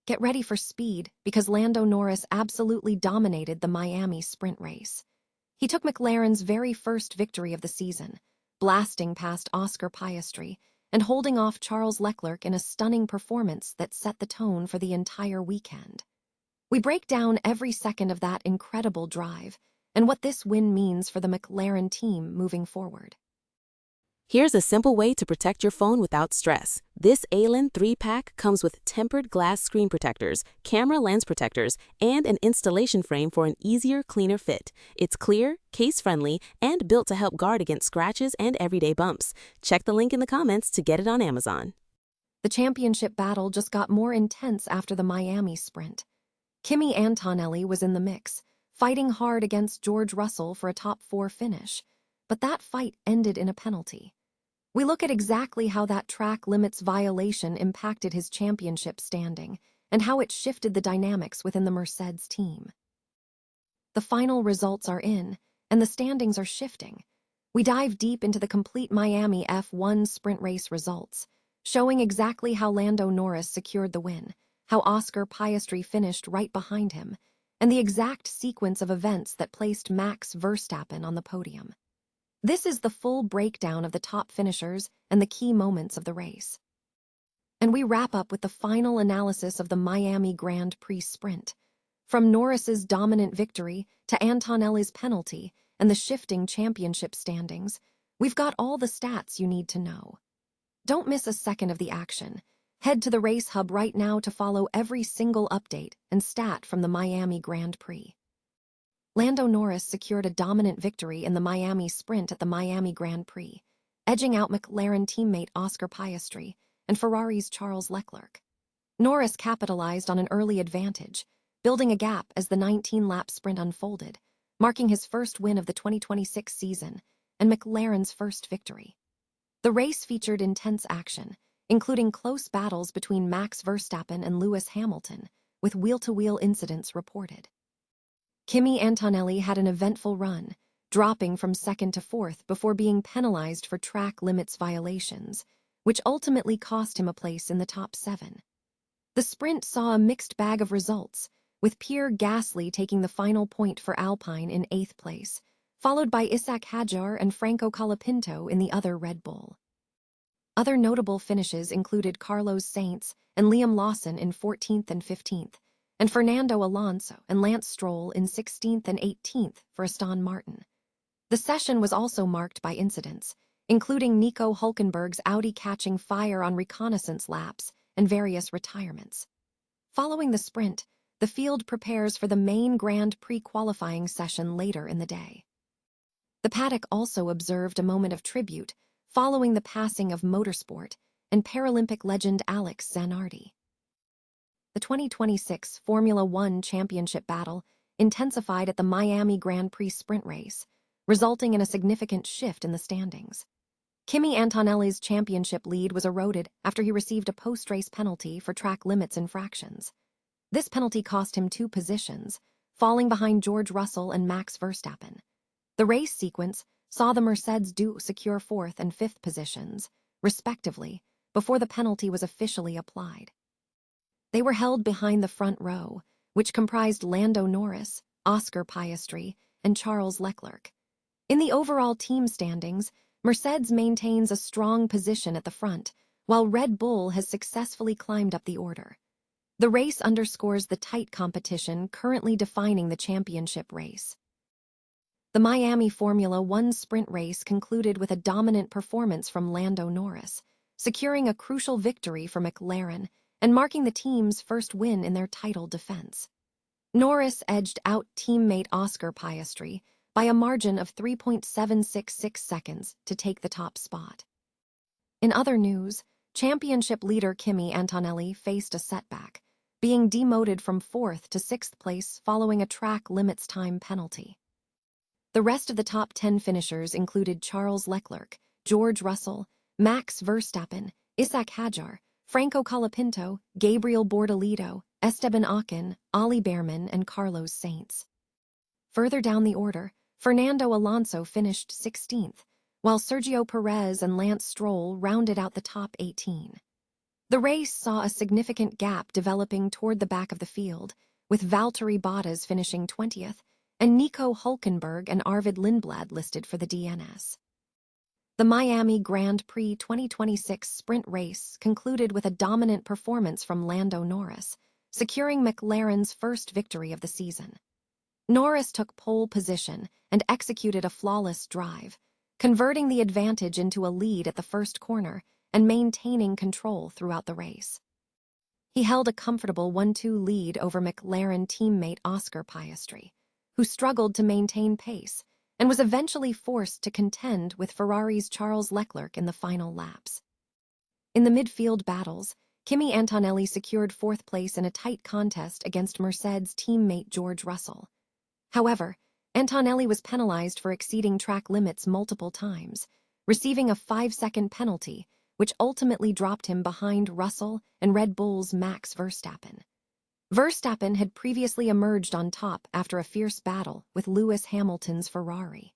Get ready for speed because Lando Norris absolutely dominated the Miami sprint race. He took McLaren's very first victory of the season, blasting past Oscar Piastri and holding off Charles Leclerc in a stunning performance that set the tone for the entire weekend. We break down every second of that incredible drive and what this win means for the McLaren team moving forward. Here's a simple way to protect your phone without stress. This ALEN 3-pack comes with tempered glass screen protectors, camera lens protectors, and an installation frame for an easier, cleaner fit. It's clear, case-friendly, and built to help guard against scratches and everyday bumps. Check the link in the comments to get it on Amazon. The championship battle just got more intense after the Miami sprint. Kimi Antonelli was in the mix, fighting hard against George Russell for a top-4 finish, but that fight ended in a penalty. We look at exactly how that track limits violation impacted his championship standing and how it shifted the dynamics within the Mercedes team. The final results are in, and the standings are shifting. We dive deep into the complete Miami F1 sprint race results, showing exactly how Lando Norris secured the win, how Oscar Piastri finished right behind him, and the exact sequence of events that placed Max Verstappen on the podium. This is the full breakdown of the top finishers and the key moments of the race. And we wrap up with the final analysis of the Miami Grand Prix sprint. From Norris's dominant victory to Antonelli's penalty and the shifting championship standings, we've got all the stats you need to know. Don't miss a second of the action. Head to the Race Hub right now to follow every single update and stat from the Miami Grand Prix. Lando Norris secured a dominant victory in the Miami sprint at the Miami Grand Prix, edging out McLaren teammate Oscar Piastri and Ferrari's Charles Leclerc. Norris capitalized on an early advantage, building a gap as the 19-lap sprint unfolded, marking his first win of the 2026 season and McLaren's first victory. The race featured intense action, including close battles between Max Verstappen and Lewis Hamilton, with wheel-to-wheel incidents reported. Kimi Antonelli had an eventful run, dropping from second to fourth before being penalized for track limits violations, which ultimately cost him a place in the top 7. The sprint saw a mixed bag of results, with Pierre Gasly taking the final point for Alpine in 8th place, followed by Isack Hadjar and Franco Colapinto in the other Red Bull. Other notable finishes included Carlos Sainz and Liam Lawson in 14th and 15th, and Fernando Alonso and Lance Stroll in 16th and 18th for Aston Martin. The session was also marked by incidents, including Nico Hülkenberg's Audi catching fire on reconnaissance laps and various retirements. Following the sprint, the field prepares for the main Grand Prix qualifying session later in the day. The paddock also observed a moment of tribute following the passing of motorsport and Paralympic legend Alex Zanardi. The 2026 Formula One championship battle intensified at the Miami Grand Prix sprint race, resulting in a significant shift in the standings. Kimi Antonelli's championship lead was eroded after he received a post-race penalty for track limits infractions. This penalty cost him 2 positions, falling behind George Russell and Max Verstappen. The race sequence saw the Mercedes secure 4th and 5th positions, respectively, before the penalty was officially applied. They were held behind the front row, which comprised Lando Norris, Oscar Piastri, and Charles Leclerc. In the overall team standings, Mercedes maintains a strong position at the front, while Red Bull has successfully climbed up the order. The race underscores the tight competition currently defining the championship race. The Miami Formula One sprint race concluded with a dominant performance from Lando Norris, securing a crucial victory for McLaren and marking the team's first win in their title defense. Norris edged out teammate Oscar Piastri by a margin of 3.766 seconds to take the top spot. In other news, championship leader Kimi Antonelli faced a setback, being demoted from 4th to 6th place following a track limits time penalty. The rest of the top 10 finishers included Charles Leclerc, George Russell, Max Verstappen, Isack Hadjar, Franco Colapinto, Gabriel Bortolito, Esteban Ocon, Ollie Bearman, and Carlos Sainz. Further down the order, Fernando Alonso finished 16th, while Sergio Perez and Lance Stroll rounded out the top 18. The race saw a significant gap developing toward the back of the field, with Valtteri Bottas finishing 20th and Nico Hülkenberg and Arvid Lindblad listed for the DNS. The Miami Grand Prix 2026 sprint race concluded with a dominant performance from Lando Norris, securing McLaren's first victory of the season. Norris took pole position and executed a flawless drive, converting the advantage into a lead at the first corner and maintaining control throughout the race. He held a comfortable 1-2 lead over McLaren teammate Oscar Piastri, who struggled to maintain pace and was eventually forced to contend with Ferrari's Charles Leclerc in the final laps. In the midfield battles, Kimi Antonelli secured fourth place in a tight contest against Mercedes teammate George Russell. However, Antonelli was penalized for exceeding track limits multiple times, receiving a 5-second penalty, which ultimately dropped him behind Russell and Red Bull's Max Verstappen. Verstappen had previously emerged on top after a fierce battle with Lewis Hamilton's Ferrari.